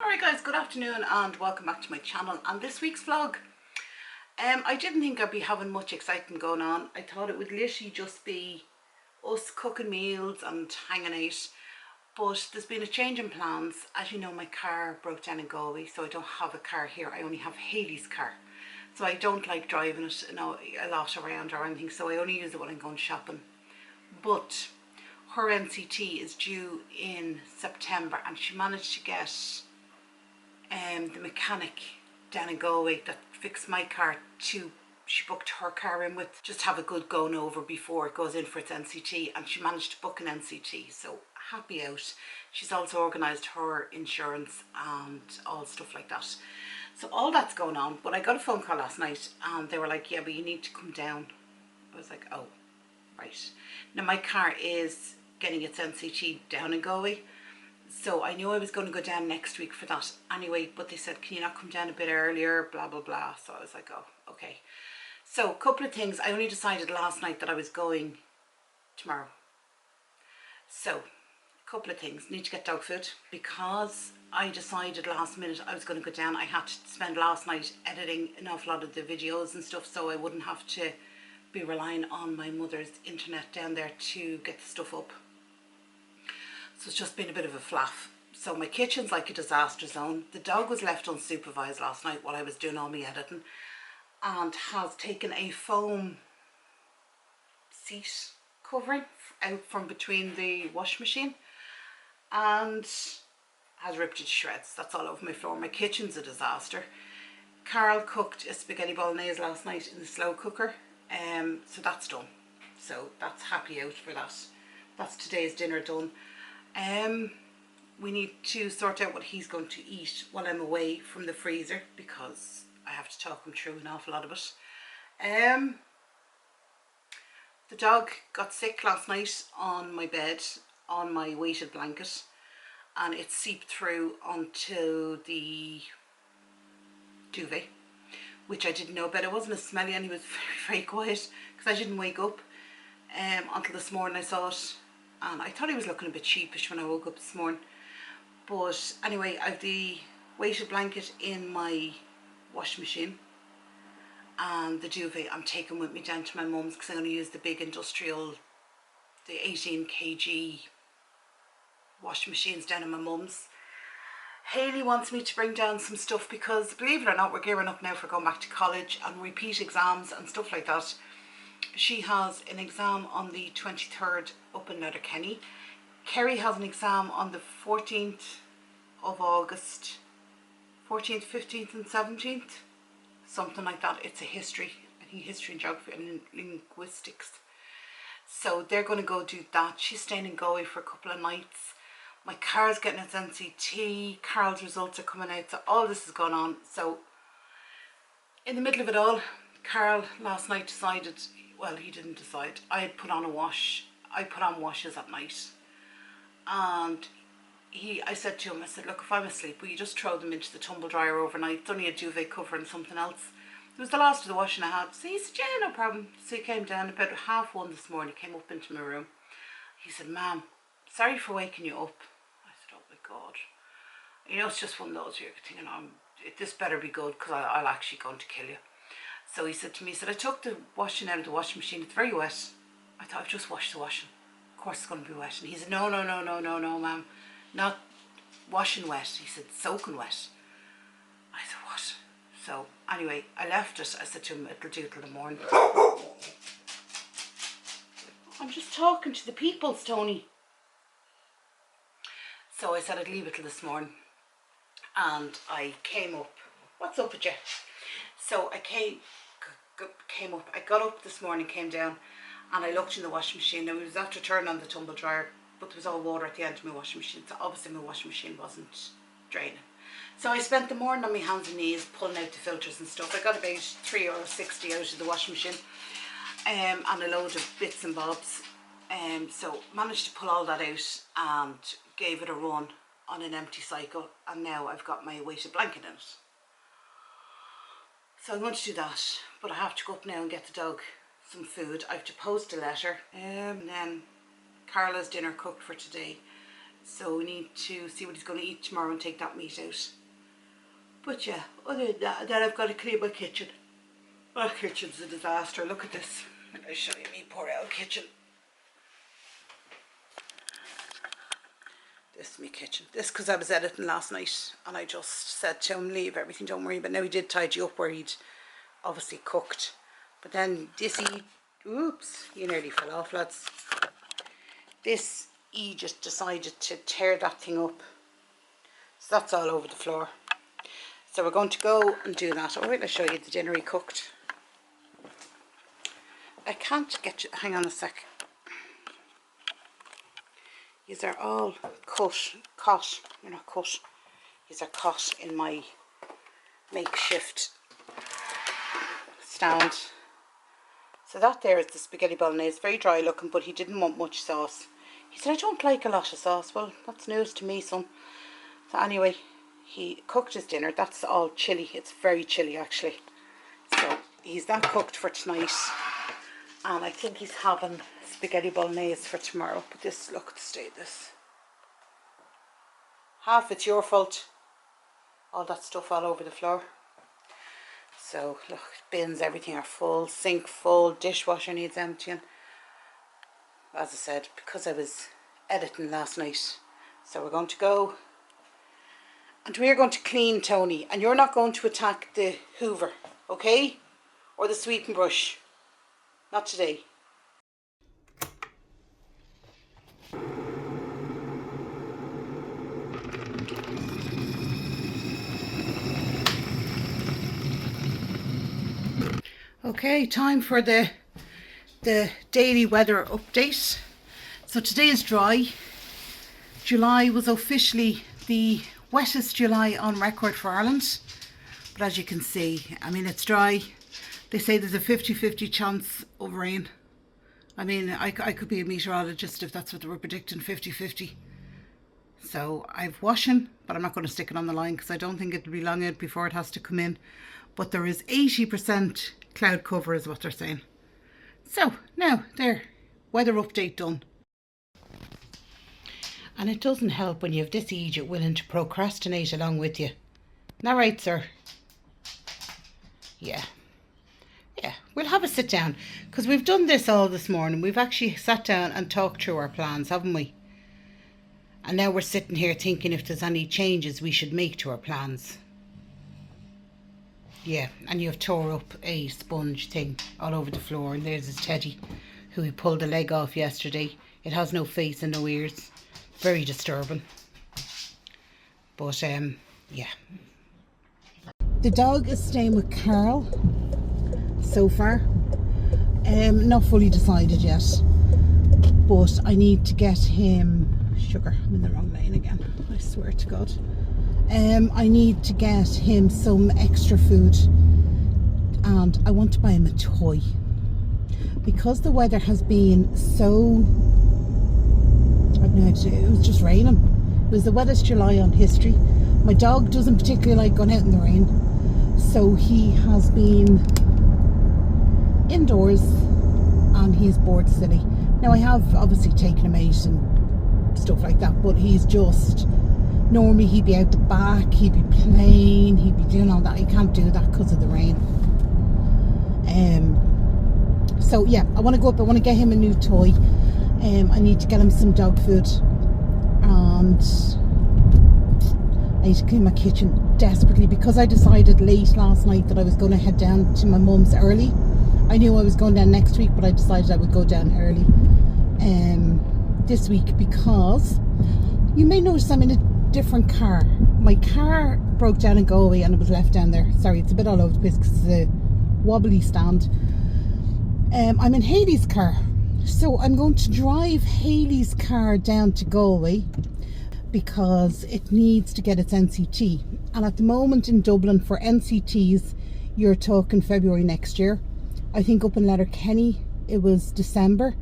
Alright guys, good afternoon and welcome back to my channel and this week's vlog. I didn't think I'd be having much excitement going on. I thought it would literally just be us cooking meals and hanging out. But there's been a change in plans. As you know, my car broke down in Galway, so I don't have a car here. I only have Hayley's car. So I don't like driving it a lot around or anything, so I only use it when I'm going shopping. But her NCT is due in September and she managed to get the mechanic down in Galway that fixed my car she booked her car in with, just have a good going over before it goes in for its NCT, and she managed to book an NCT, so happy out. She's also organised her insurance and all stuff like that, so all that's going on. But I got a phone call last night and they were like, yeah, but you need to come down. I was like, oh right. Now my car is getting its NCT down in Galway, so I knew I was going to go down next week for that anyway, but they said, can you not come down a bit earlier, blah blah blah. So I was like, oh okay. So a couple of things. I only decided last night that I was going tomorrow. So a couple of things. Need to get dog food, because I decided last minute I was going to go down. I had to spend last night editing an awful lot of the videos and stuff, so I wouldn't have to be relying on my mother's internet down there to get the stuff up. So it's just been a bit of a flaff. So my kitchen's like a disaster zone. The dog was left unsupervised last night while I was doing all my editing, and has taken a foam seat covering out from between the wash machine and has ripped it to shreds. That's all over my floor. My kitchen's a disaster. Carl cooked a spaghetti bolognese last night in the slow cooker, so that's done. So that's happy out for that. That's today's dinner done. We need to sort out what he's going to eat while I'm away from the freezer, because I have to talk him through an awful lot of it. The dog got sick last night on my bed, on my weighted blanket, and it seeped through onto the duvet, which I didn't know about. It wasn't as smelly and he was very, very quiet, because I didn't wake up until this morning. I saw it and I thought he was looking a bit sheepish when I woke up this morning. But anyway, I have the weighted blanket in my washing machine, and the duvet I'm taking with me down to my mum's, because I'm going to use the big industrial, the 18 kg washing machines down in my mum's. Hayley wants me to bring down some stuff because, believe it or not, we're gearing up now for going back to college and repeat exams and stuff like that. She has an exam on the 23rd up in Letterkenny. Kerry has an exam on the 14th of August, 14th, 15th and 17th, something like that. It's a history, I think history and geography and linguistics. So they're going to go do that. She's staying in Galway for a couple of nights. My car's getting its NCT, Carl's results are coming out, so all this is going on. So in the middle of it all, Carl last night decided, well, he didn't decide, I had put on a wash. I put on washes at night, and I said to him, I said, look, if I'm asleep, will you just throw them into the tumble dryer overnight? It's only a duvet cover and something else. It was the last of the washing I had. So he said, yeah, no problem. So he came down about 1:30 this morning, came up into my room. He said, Ma'am, sorry for waking you up. I said, oh my God. You know, it's just one of those, you're thinking, this better be good, because I'll actually going to kill you. So he said to me, he said, I took the washing out of the washing machine, it's very wet. I thought, I've just washed the washing. Of course it's going to be wet. And he said, no, ma'am, not washing wet. He said, soaking wet. I said, what? So anyway, I left it. I said to him, it'll do till the morning. I'm just talking to the people, Tony. So I said I'd leave it till this morning. And I came up. What's up with you? So I came up. I got up this morning, came down, and I looked in the washing machine. Now, it was after turning on the tumble dryer, but there was all water at the end of my washing machine, so obviously my washing machine wasn't draining. So I spent the morning on my hands and knees pulling out the filters and stuff. I got about €3.60 out of the washing machine, and a load of bits and bobs. So managed to pull all that out and gave it a run on an empty cycle, and now I've got my weighted blanket in it. So I'm going to do that, but I have to go up now and get the dog some food. I have to post a letter, and then Carla's dinner cooked for today. So we need to see what he's going to eat tomorrow and take that meat out. But yeah, other than that, then I've got to clean my kitchen. Our kitchen's a disaster. Look at this. I'll show you me poor old kitchen. This is my kitchen. This because I was editing last night and I just said to him, leave everything, don't worry. But now he did tidy up where he'd obviously cooked. But then this oops, you nearly fell off, lads. This he just decided to tear that thing up. So that's all over the floor. So we're going to go and do that. Alright, I'll show you the dinner he cooked. I can't get you, hang on a sec. These are all they're not cut. These are cut in my makeshift stand. So that there is the spaghetti bolognese, very dry looking, but he didn't want much sauce. He said, I don't like a lot of sauce. Well, that's news to me, son. So anyway, he cooked his dinner. That's all chilly. It's very chilly actually. So he's that cooked for tonight. And I think he's having spaghetti bolognese for tomorrow. But this, look at the state of this. Half it's your fault. All that stuff all over the floor. So look, bins, everything are full. Sink full. Dishwasher needs emptying. As I said, because I was editing last night. So we're going to go. And we're going to clean Tony. And you're not going to attack the Hoover. Okay? Or the sweeping brush. Not today. Okay, time for the daily weather update. So today is dry. July was officially the wettest July on record for Ireland. But as you can see, I mean, it's dry. They say there's a 50-50 chance of rain. I mean, I could be a meteorologist if that's what they were predicting, 50-50. So I've washing, but I'm not going to stick it on the line because I don't think it'll be long out before it has to come in. But there is 80% cloud cover is what they're saying. So now there, weather update done. And it doesn't help when you have this Egypt willing to procrastinate along with you. Isn't that right, sir? Yeah. Yeah, we'll have a sit down because we've done this all this morning. We've actually sat down and talked through our plans, haven't we? And now we're sitting here thinking if there's any changes we should make to our plans. Yeah, and you've tore up a sponge thing all over the floor. And there's his Teddy, who we pulled a leg off yesterday. It has no face and no ears. Very disturbing. But, yeah. The dog is staying with Carl so far. Not fully decided yet. But I need to get him... Sugar, I'm in the wrong lane again. I swear to God. I need to get him some extra food. And I want to buy him a toy. Because the weather has been so... I don't know, it was just raining. It was the wettest July on history. My dog doesn't particularly like going out in the rain. So he has been indoors and he's bored silly. Now I have obviously taken him out and stuff like that, but he's just... Normally he'd be out the back, he'd be playing, he'd be doing all that. He can't do that because of the rain. So yeah, I want to go up, I want to get him a new toy. I need to get him some dog food. And I need to clean my kitchen desperately because I decided late last night that I was going to head down to my mum's early. I knew I was going down next week, but I decided I would go down early this week because you may notice I'm in a different car. My car broke down in Galway and it was left down there. Sorry, it's a bit all over the place because it's a wobbly stand. I'm in Hayley's car, so I'm going to drive Hayley's car down to Galway because it needs to get its NCT, and at the moment in Dublin for NCTs you're talking February next year. I think up in Letterkenny it was December,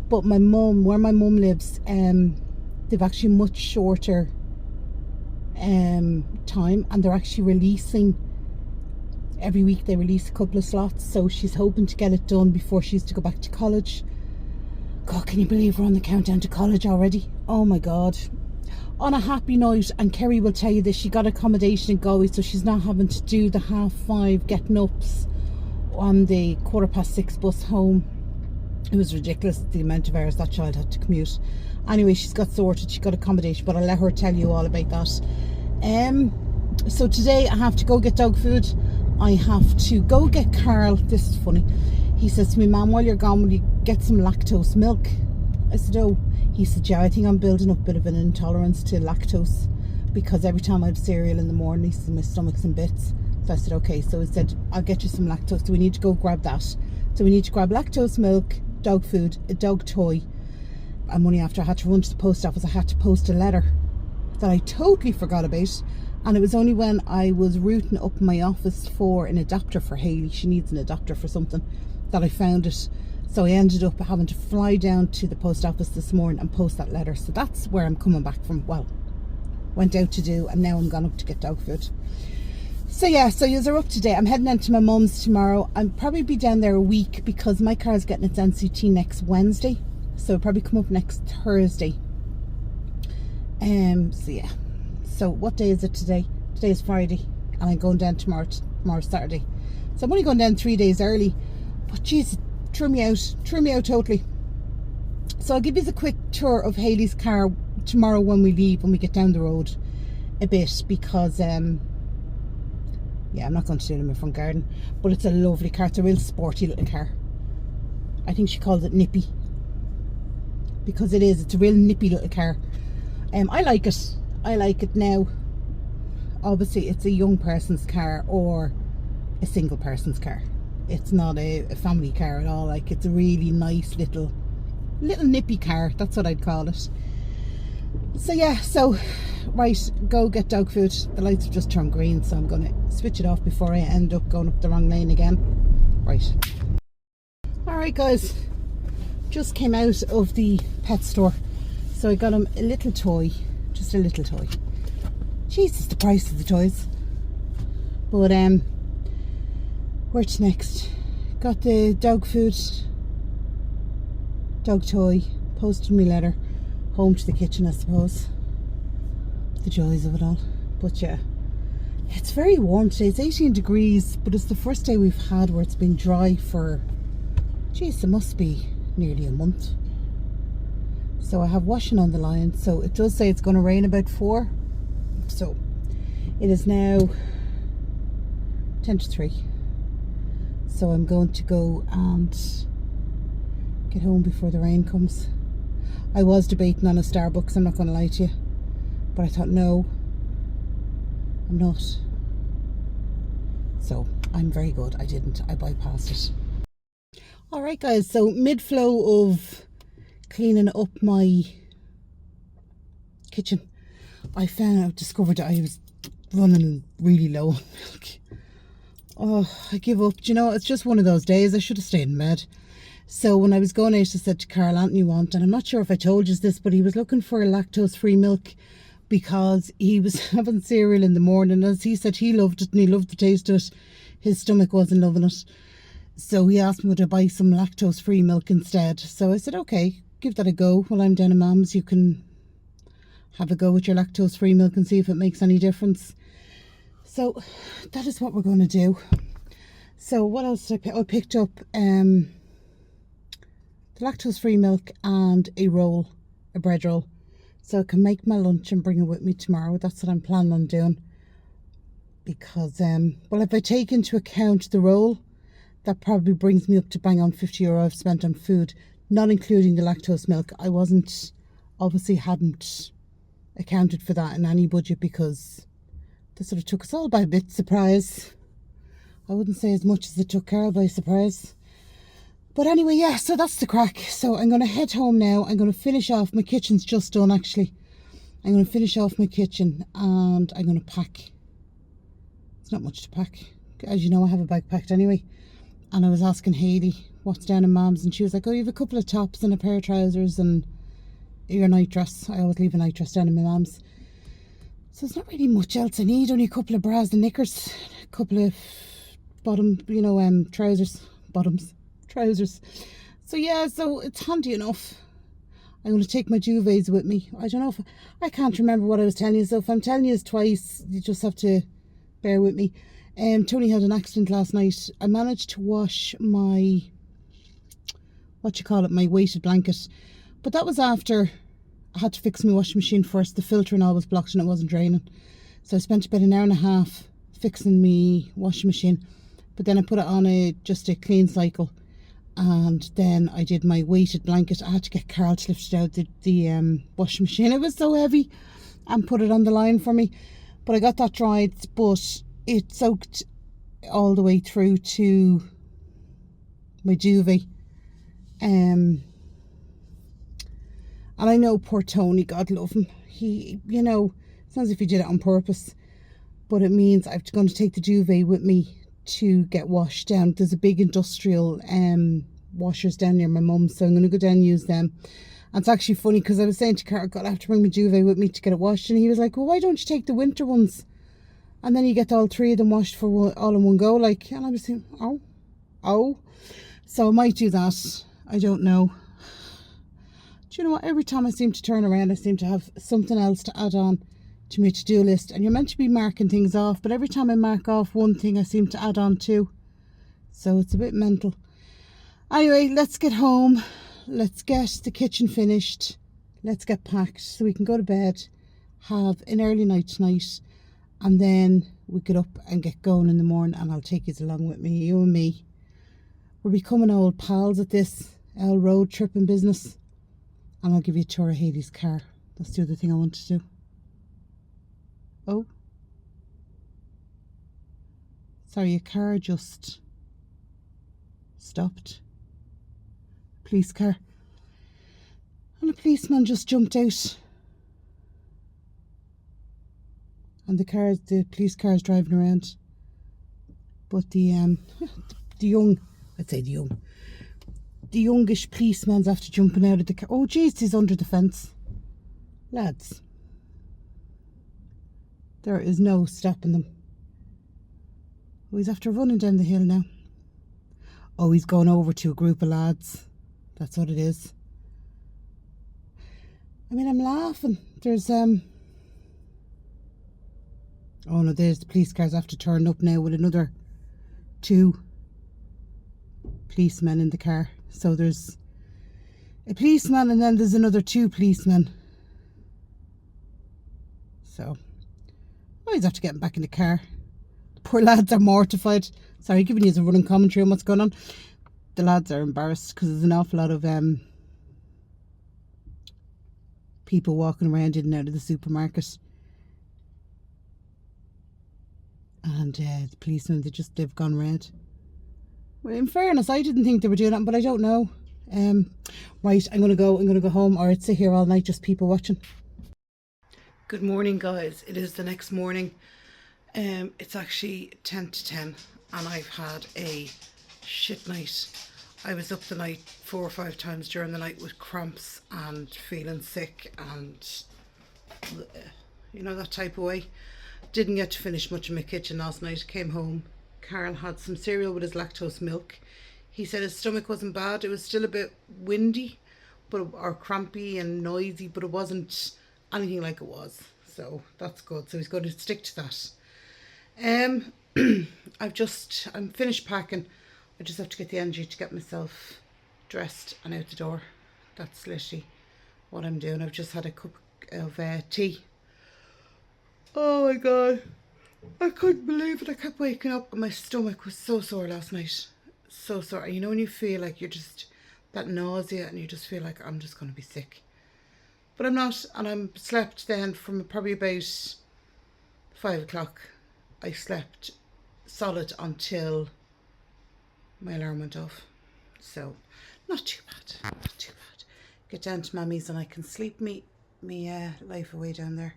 but my mum, where my mum lives, they've actually much shorter time, and they're actually releasing every week. They release a couple of slots, so she's hoping to get it done before she's to go back to college. God, can you believe we're on the countdown to college already? Oh my God, on a happy note, and Kerry will tell you this, she got accommodation in Galway, so she's not having to do the 5:30 getting ups on the 6:15 bus home. It was ridiculous, the amount of hours that child had to commute. Anyway, she's got sorted, she got accommodation, but I'll let her tell you all about that. So today I have to go get dog food. I have to go get Carl. This is funny. He says to me, Mum, while you're gone, will you get some lactose milk? I said, oh. He said, yeah, I think I'm building up a bit of an intolerance to lactose, because every time I have cereal in the morning, he says my stomach's in bits. So I said, okay. So he said, I'll get you some lactose. So we need to go grab that. So we need to grab lactose milk, dog food, a dog toy. And money after I had to run to the post office, I had to post a letter that I totally forgot about. And it was only when I was routing up my office for an adapter for Hayley, she needs an adapter for something, that I found it. So I ended up having to fly down to the post office this morning and post that letter. So that's where I'm coming back from. Well, went out to do, and now I'm gone up to get dog food. So yeah, so you're up to date. I'm heading down to my mum's tomorrow. I'll probably be down there a week, because my car's getting its NCT next Wednesday. So I'll probably come up next Thursday. So yeah. So what day is it today? Today is Friday, and I'm going down tomorrow's Saturday. So I'm only going down 3 days early. But jeez, threw me out totally. So I'll give you a quick tour of Hayley's car tomorrow when we leave, when we get down the road a bit, because yeah, I'm not going to do it in my front garden, but it's a lovely car. It's a real sporty little car. I think she calls it nippy, because it is. It's a real nippy little car. I like it. I like it now. Obviously it's a young person's car or a single person's car. It's not a family car at all. Like, it's a really nice little nippy car. That's what I'd call it. So yeah, so right, go get dog food. The lights have just turned green, so I'm gonna switch it off before I end up going up the wrong lane again. Right. Alright guys, just came out of the pet store. So I got him a little toy. Just a little toy. Jesus, the price of the toys. But where to next? Got the dog food, dog toy, posted me letter, home to the kitchen, I suppose. The joys of it all. But yeah, it's very warm today. It's 18 degrees, but it's the first day we've had where it's been dry for, geez, it must be nearly a month. So I have washing on the line. So it does say it's going to rain about 4. So it is now 10 to 3. So I'm going to go and get home before the rain comes. I was debating on a Starbucks, I'm not going to lie to you. But I thought, no, I'm not. So I'm very good. I didn't. I bypassed it. Alright guys, so mid-flow of cleaning up my kitchen, I discovered that I was running really low on milk. Oh, I give up. Do you know, it's just one of those days. I should have stayed in bed. So when I was going out, I said to Carl, Anthony want, and I'm not sure if I told you this, but he was looking for a lactose-free milk, because he was having cereal in the morning. As he said, he loved it and he loved the taste of it. His stomach wasn't loving it. So he asked me would I buy some lactose-free milk instead. So I said, okay, give that a go. While I'm down at Mum's, you can have a go with your lactose-free milk and see if it makes any difference. So that is what we're going to do. So what else did I pick? I picked up the lactose-free milk and a roll, a bread roll. So I can make my lunch and bring it with me tomorrow. That's what I'm planning on doing. Because, well, if I take into account the roll, that probably brings me up to bang on €50 I've spent on food, not including the lactose milk. I obviously hadn't accounted for that in any budget, because this sort of took us all by a bit surprise. I wouldn't say as much as it took Carol by surprise. But anyway, yeah, so that's the crack. So I'm going to head home now. I'm going to finish off. My kitchen's just done, actually. I'm going to finish off my kitchen and I'm going to pack. It's not much to pack. As you know, I have a bag packed anyway. And I was asking Hayley what's down in Mum's, and she was like, oh, you have a couple of tops and a pair of trousers and your night dress. I always leave a night dress down in my Mum's. So there's not really much else I need. Only a couple of bras and knickers. A couple of bottom, trousers. Bottoms. Trousers. So yeah, so it's handy enough. I'm going to take my duvets with me. I don't know if... I can't remember what I was telling you. So if I'm telling you twice, you just have to bear with me. Tony had an accident last night. I managed to wash my... what you call it? My weighted blanket. But that was after I had to fix my washing machine first. The filter and all was blocked and it wasn't draining. So I spent about an hour and a half fixing my washing machine. But then I put it on just a clean cycle. And then I did my weighted blanket. I had to get Carl to lift it out the washing machine. It was so heavy, and put it on the line for me. But I got that dried, but it soaked all the way through to my duvet. And I know poor Tony, God love him. He, you know, it's not as if he did it on purpose. But it means I'm going to take the duvet with me to get washed down. There's a big industrial washers down near my mum's, so I'm going to go down and use them. And it's actually funny because I was saying to Carl, God, I have to bring my duvet with me to get it washed, and he was like, well, why don't you take the winter ones and then you get all three of them washed for all in one go, like. And I was saying, oh, so I might do that. I don't know. Do you know what, every time I seem to turn around, I seem to have something else to add on to my to-do list. And you're meant to be marking things off, but every time I mark off one thing, I seem to add on two. So it's a bit mental. Anyway, let's get home. Let's get the kitchen finished. Let's get packed so we can go to bed, have an early night tonight, and then we get up and get going in the morning. And I'll take you along with me, you and me. We're becoming old pals at this road tripping business. And I'll give you a tour of Haley's car. That's the other thing I want to do. Oh, sorry, a car just stopped. Police car. And a policeman just jumped out. And the police car is driving around. But the youngish policeman's after jumping out of the car. Oh, jeez, he's under the fence. Lads. There is no stopping them. Oh, he's after running down the hill now. Oh, he's going over to a group of lads. That's what it is. I mean, I'm laughing. There's oh no, there's the police cars after turning up now with another 2 policemen in the car. So there's a policeman and then there's another 2 policemen. So oh, he's after getting back in the car. The poor lads are mortified. Sorry, giving you a running commentary on what's going on. The lads are embarrassed because there's an awful lot of people walking around in and out of the supermarket. And the policemen, they've gone red. Well, in fairness, I didn't think they were doing that, but I don't know. Right, I'm gonna go home, or I'd sit here all night just people watching. Good morning, guys. It is the next morning. It's actually 10 to 10 and I've had a shit night. I was up the night 4 or 5 times during the night with cramps and feeling sick and you know, that type of way. Didn't get to finish much in my kitchen last night. Came home. Carl had some cereal with his lactose milk. He said his stomach wasn't bad. It was still a bit windy or crampy and noisy, but it wasn't anything like it was. So that's good. So he's going to stick to that. I'm finished packing. I just have to get the energy to get myself dressed and out the door. That's literally what I'm doing. I've just had a cup of tea. Oh my god, I couldn't believe it. I kept waking up and my stomach was so sore last night. So sore. You know when you feel like you're just that nausea and you just feel like I'm just going to be sick. But I'm not, and I'm slept then from probably about 5 o'clock. I slept solid until my alarm went off. So not too bad, not too bad. Get down to Mammy's and I can sleep me life away down there.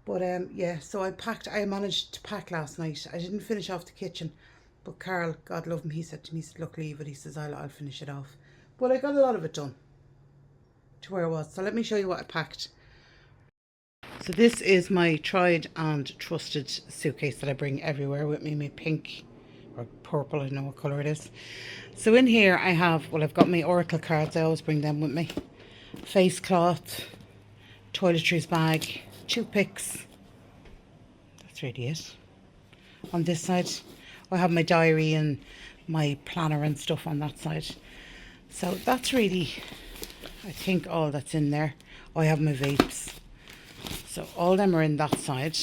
But yeah, so I managed to pack last night. I didn't finish off the kitchen, but Carl, God love him, he said to me, he said, look, leave it. He says, I'll finish it off. But I got a lot of it done to where I was. So let me show you what I packed. So this is my tried and trusted suitcase that I bring everywhere with me, my pink or purple, I don't know what colour it is. So in here I have, well, I've got my Oracle cards, I always bring them with me. face cloth, toiletries bag, toothpicks. That's really it. On this side, I have my diary and my planner and stuff on that side. So that's really, I think, all that's in there. I have my vapes. So all them are in that side.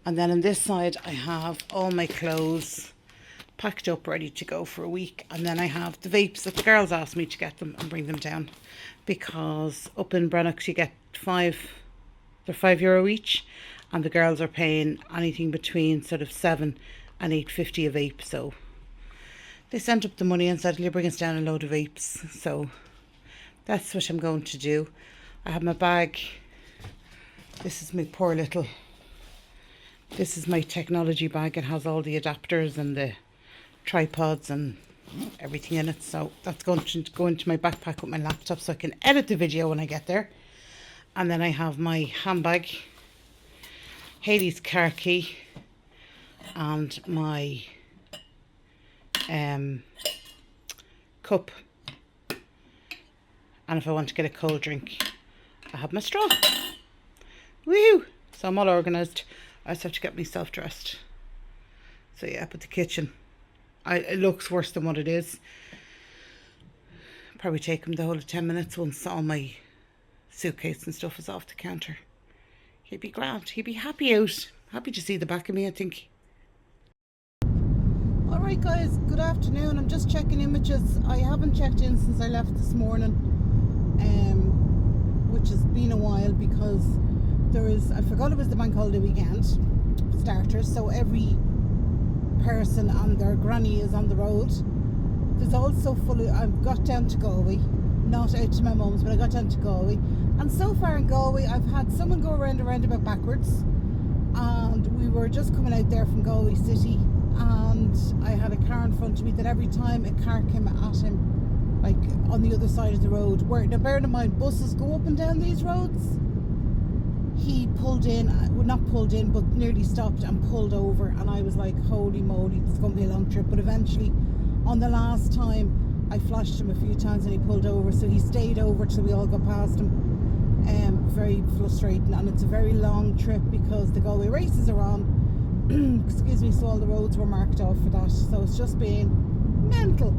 And then on this side, I have all my clothes packed up, ready to go for a week. And then I have the vapes that the girls asked me to get them and bring them down. Because up in Brennocks, you get they're €5 each. And the girls are paying anything between sort of £7 and £8.50 a vape. So they sent up the money and said, "You'll bring us down a load of vapes." So that's what I'm going to do. I have my bag. This is my poor little, this is my technology bag. It has all the adapters and the tripods and everything in it. So that's going to go into my backpack with my laptop so I can edit the video when I get there. And then I have my handbag, Hayley's car key, and my cup. And if I want to get a cold drink, I have my straw. Woo! So I'm all organised. I just have to get myself dressed. So yeah, but the kitchen, it looks worse than what it is. Probably take him the whole of 10 minutes once all my suitcase and stuff is off the counter. He'd be grand. He'd be happy out. Happy to see the back of me, I think. Alright guys, good afternoon. I'm just checking images. I haven't checked in since I left this morning, which has been a while because I forgot it was the bank holiday weekend starters, so every person and their granny is on the road. There's also I've got down to Galway, not out to my mum's, but I got down to Galway, and so far in Galway I've had someone go around a roundabout backwards, and we were just coming out there from Galway city, and I had a car in front of me that every time a car came at him, like on the other side of the road, now bearing in mind buses go up and down these roads, he pulled in, well not pulled in, but nearly stopped and pulled over, and I was like, holy moly, it's going to be a long trip. But eventually, on the last time, I flashed him a few times and he pulled over, so he stayed over till we all got past him. Very frustrating, and it's a very long trip because the Galway races are on. Excuse me, so all the roads were marked off for that, so it's just been mental.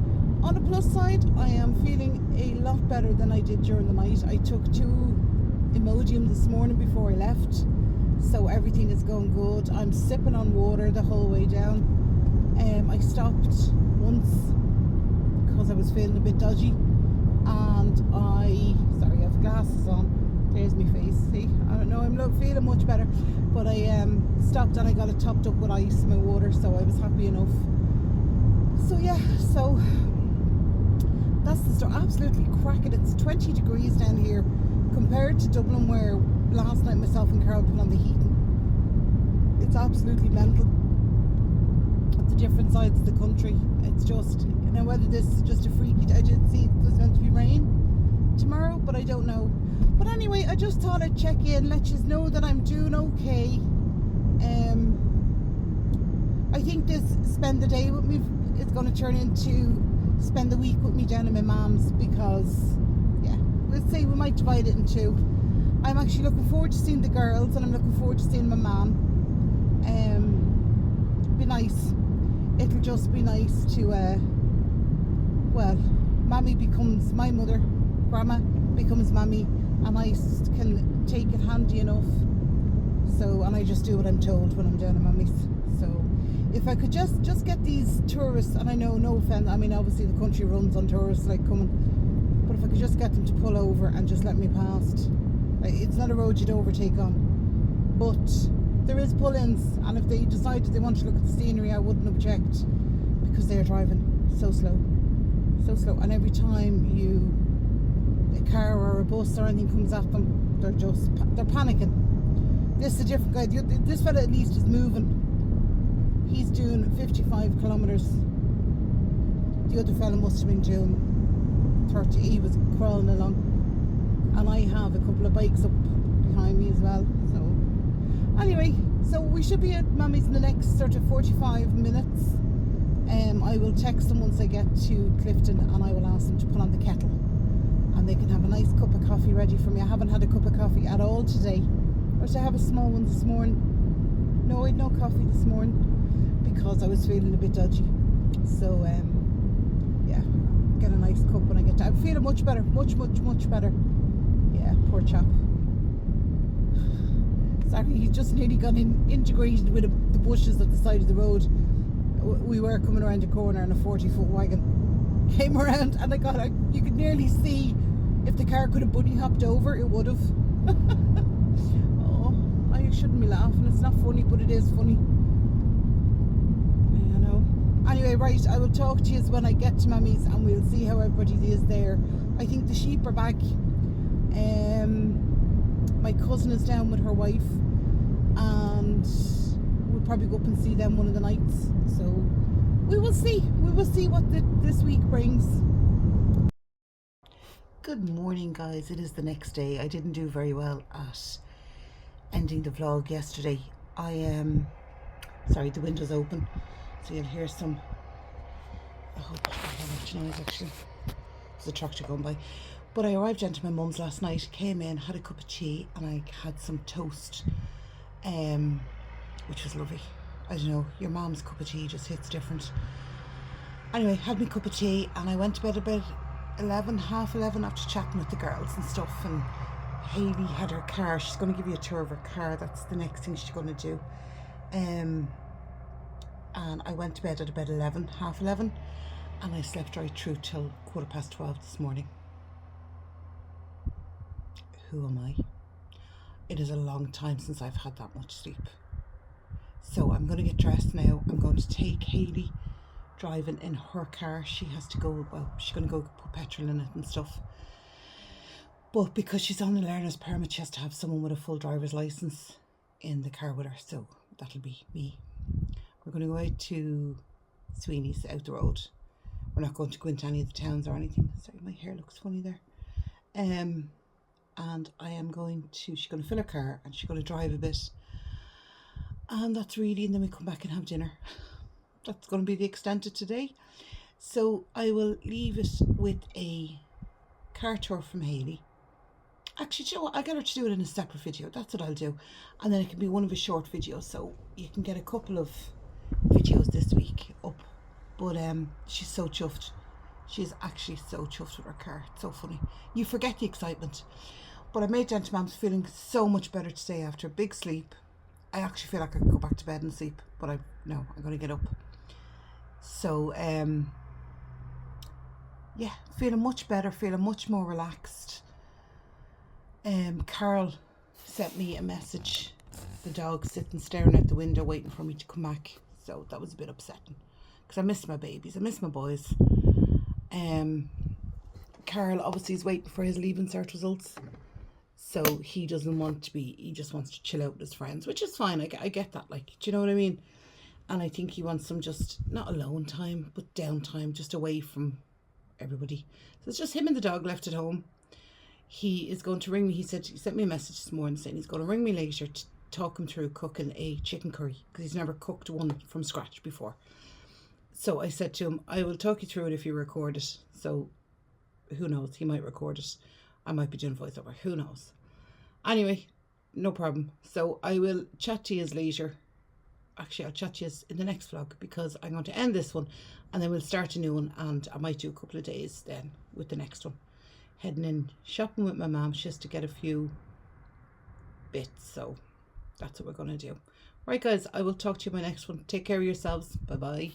On the plus side, I am feeling a lot better than I did during the night. I took 2 Imodium this morning before I left, so everything is going good. I'm sipping on water the whole way down. I stopped once because I was feeling a bit dodgy, and sorry, I have glasses on. There's my face, see? I don't know, I'm feeling much better, but I stopped and I got it topped up with ice, my water, so I was happy enough. So yeah, so that's the story. Absolutely cracking. It's 20 degrees down here compared to Dublin, where last night myself and Carol put on the heating. It's absolutely mental at the different sides of the country. It's just, you know, whether this is just a freaky, I did see there's meant to be rain tomorrow, but I don't know. But anyway, I just thought I'd check in, let you know that I'm doing okay. I think this spend the day with me is going to turn into spend the week with me down in my mum's, because yeah, we'll see, we might divide it in 2. I'm actually looking forward to seeing the girls, and I'm looking forward to seeing my mum. Be nice. It'll just be nice to well, Mammy becomes my mother, Grandma becomes Mammy, and I can take it handy enough. So, and I just do what I'm told when I'm down at Mammy's. So if I could just get these tourists, and I know, no offense, I mean obviously the country runs on tourists like coming, but if I could just get them to pull over and just let me past. Like, it's not a road you'd overtake on, but there is pull-ins, and if they decided they wanted to look at the scenery, I wouldn't object, because they're driving so slow, and every time a car or a bus or anything comes at them, they're panicking. This is a different guy. This fella at least is moving. He's doing 55 kilometers. The other fella must have been doing 30. He was crawling along, and I have a couple of bikes up behind me as well. So anyway, so we should be at Mammy's in the next sort of 45 minutes. I will text them once I get to Clifton, and I will ask them to put on the kettle, and they can have a nice cup of coffee ready for me. I haven't had a cup of coffee at all today. Or did I have a small one this morning? No, I had no coffee this morning because I was feeling a bit dodgy. So yeah, get a nice cup when I get to. I'm feeling much better, much better. Yeah, poor chap. Sorry, he just nearly got integrated with the bushes at the side of the road. We were coming around the corner and a 40-foot wagon came around, and you could nearly see if the car could have bunny hopped over, it would have. Oh, I shouldn't be laughing. It's not funny, but it is funny. You know. Anyway, right, I will talk to you when I get to Mummy's, and we'll see how everybody is there. I think the sheep are back. My cousin is down with her wife, and we'll probably go up and see them one of the nights. So we will see what this week brings. Good morning, guys. It is the next day. I didn't do very well at ending the vlog yesterday. Sorry, the window's open, so you'll hear some, I hope I don't have much noise actually. There's a tractor going by. But I arrived into my mum's last night, came in, had a cup of tea, and I had some toast, which was lovely. I don't know, your mum's cup of tea just hits different. Anyway, had my cup of tea, and I went to bed about 11, half 11, after chatting with the girls and stuff. And Hayley had her car. She's going to give you a tour of her car. That's the next thing she's going to do. And I went to bed at about 11, half 11, and I slept right through till 12:15 this morning. Who am I? It is a long time since I've had that much sleep. So I'm going to get dressed now. I'm going to take Hayley driving in her car. She has to go, well, she's going to go put petrol in it and stuff. But because she's on a learner's permit, she has to have someone with a full driver's license in the car with her. So that'll be me. We're going to go out to Sweeney's out the road. We're not going to go into any of the towns or anything. Sorry, my hair looks funny there. And I am going to, she's going to fill her car and she's going to drive a bit. And that's really, and then we come back and have dinner. That's going to be the extent of today. So I will leave it with a car tour from Hayley. Actually, do you know what? I'll get her to do it in a separate video. That's what I'll do. And then it can be one of his short videos. So you can get a couple of videos this week up. But she's so chuffed. She's actually so chuffed with her car. It's so funny. You forget the excitement. But I made down to Mum's feeling so much better today after a big sleep. I actually feel like I could go back to bed and sleep. But I'm going to get up. So, yeah, feeling much better. Feeling much more relaxed. Carl sent me a message. The dog sitting staring out the window waiting for me to come back. So that was a bit upsetting. Because I miss my babies. I miss my boys. Carl obviously is waiting for his Leaving Cert results. So he doesn't want to be, he just wants to chill out with his friends, which is fine. I get that, like, do you know what I mean? And I think he wants some just, not alone time, but downtime, just away from everybody. So it's just him and the dog left at home. He is going to ring me. He sent me a message this morning saying he's going to ring me later to talk him through cooking a chicken curry, because he's never cooked one from scratch before. So I said to him, I will talk you through it if you record it. So who knows, he might record it. I might be doing voiceover, who knows. Anyway, no problem. So I will chat to you later. Actually, I'll chat to you in the next vlog, because I'm going to end this one and then we'll start a new one, and I might do a couple of days then with the next one. Heading in shopping with my mum. She has to get a few bits, so that's what we're going to do. Right, guys, I will talk to you in my next one. Take care of yourselves. Bye bye.